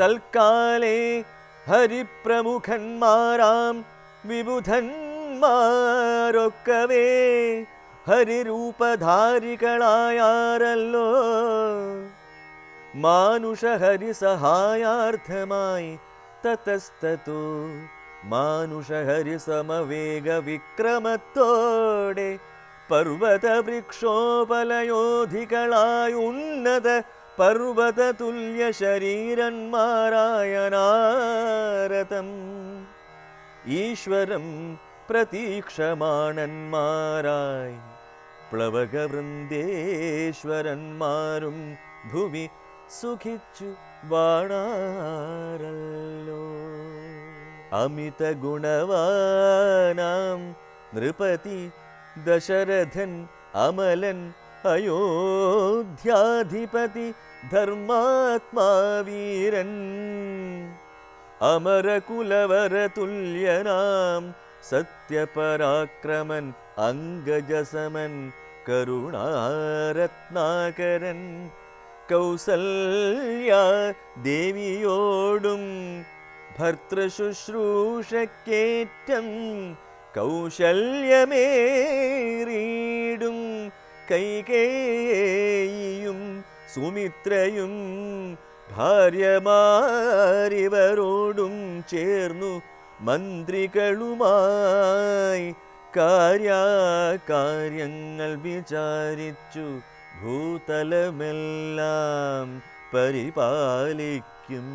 തൽക്കാലേ ഹരിപ്രമുഖന്മാരാം വിബുധന്മാരൊക്കവേ ഹരിരൂപധാരികളായാരല്ലോ. മാനുഷഹരി സഹായാർത്ഥമായി തതസ്തോ മാനുഷഹരി സമവേഗ വിക്രമത്തോടെ പർവ്വതവൃക്ഷോപലയോധികളായ ഉന്നത പർവ്വത തുല്യ ശരീരന്മാരായ നാരദം ഈശ്വരം പ്രതീക്ഷമാണന്മാരായി പ്ലവകവൃന്ദേശ്വരന്മാരും ഭുവി സുഖിച്ചു വാണാരല്ലോ. അമിത ഗുണവാനാം നൃപതി ദശരഥൻ അമലൻ അയോധ്യാധിപതി ധർമാത്മാവീരൻ അമരകുലവരതുല്യനാം സത്യപരാക്രമൻ അംഗജസമൻ കരുണാരത്നാകരൻ കൗസല്യാ ദേവിയോടും ഭർതൃശുശ്രൂഷക്കേറ്റം കൗശല്യമേറിയിടും കൈകേയിയും സുമിത്രയും ഭാര്യമാരിവരോടും ചേർന്നു മന്ത്രികളുമായി കാര്യങ്ങൾ വിചാരിച്ചു ഭൂതലമെല്ലാം പരിപാലിക്കും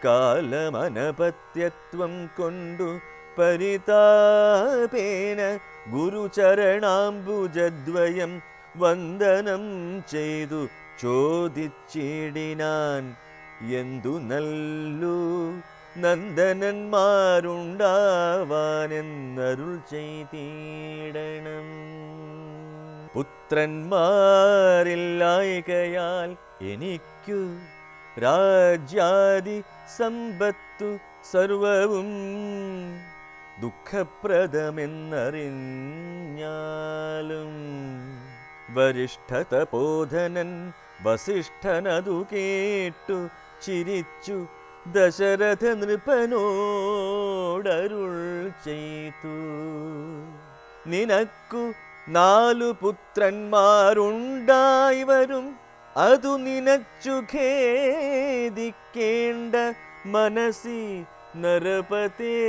കാലമനപത്യത്വം കൊണ്ടു പരിതാപേന ഗുരുചരണാംബുജദ്വയം വന്ദനം ചെയ്തു ചോദിച്ചിടിനാൻ, എന്തു നല്ലു നന്ദനന്മാരുണ്ടാവാനെന്നരുൾ ചെയ്തിടണം. പുത്രന്മാരില്ലായ്കയാൽ എനിക്കു രാജ്യാദി സമ്പത്തു സർവവും ദുഃഖപ്രദമെന്നറിഞ്ഞാലും വരിഷ്ഠതപോധനൻ വസിഷ്ഠനതു കേട്ടു ചിരിച്ചു ദശരഥ നൃപനോടരുൾ ചെയ്തു, നിനക്കു 4 പുത്രന്മാരുണ്ടായി വരും, അതു നിനച്ചു ഖേദിക്കേണ്ട മനസ്സി നരപതേ.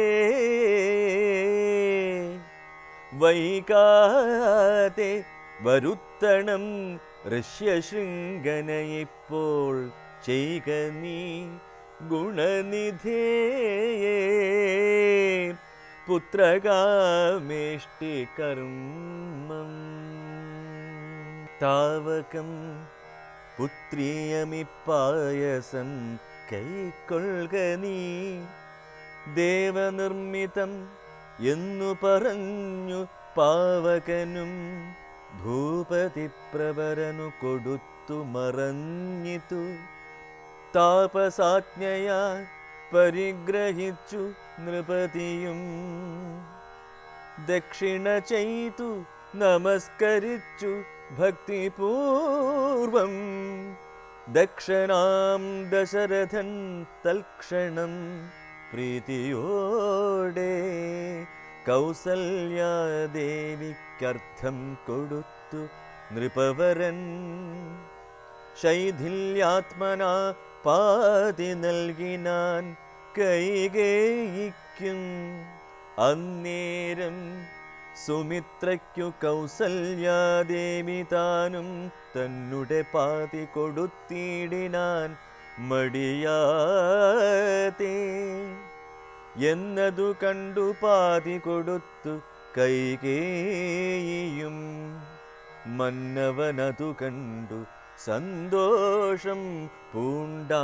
വൈകാതെ വരുത്തണം ഋഷ്യശൃംഗനയിപ്പോൾ ചെയ്ക നീ ഗുണനിധേ. പുത്രകാമേഷ്ടി കർമ്മം താവകം പുത്രിയമിപ്പായസം കൈക്കൊള്ളുക നീ. ദേവനിർമ്മിതം എന്നു പറഞ്ഞു പാവകനും ഭൂപതിപ്രവരനു കൊടുത്തു മറഞ്ഞിതു. താപസാജ്ഞയാ പരിഗ്രഹിച്ചു നൃപതിയും ദക്ഷിണ ചെയ്തു നമസ്കരിച്ചു ഭക്തിപൂർവം. ദക്ഷനാം ദശരഥൻ തൽക്ഷണം പ്രീതിയോടെ കൗസല്യാദേവിക്കർത്ഥം കൊടുത്തു നൃപവരൻ. ശൈഥില്യാത്മനാ പാതി നൽകിനാൻ കൈകേയിക്കും. അന്നേരം സുമിത്രയ്ക്കു കൗസല്യാദേവി താനും തന്നുടെ പാതി കൊടുത്തിടിനാൻ മടിയാതെ. എന്നതു കണ്ടു പാതി കൊടുത്തു കൈകേയിയും. മന്നവനതു കണ്ടു സന്തോഷം പൂണ്ടാനേറ്റം.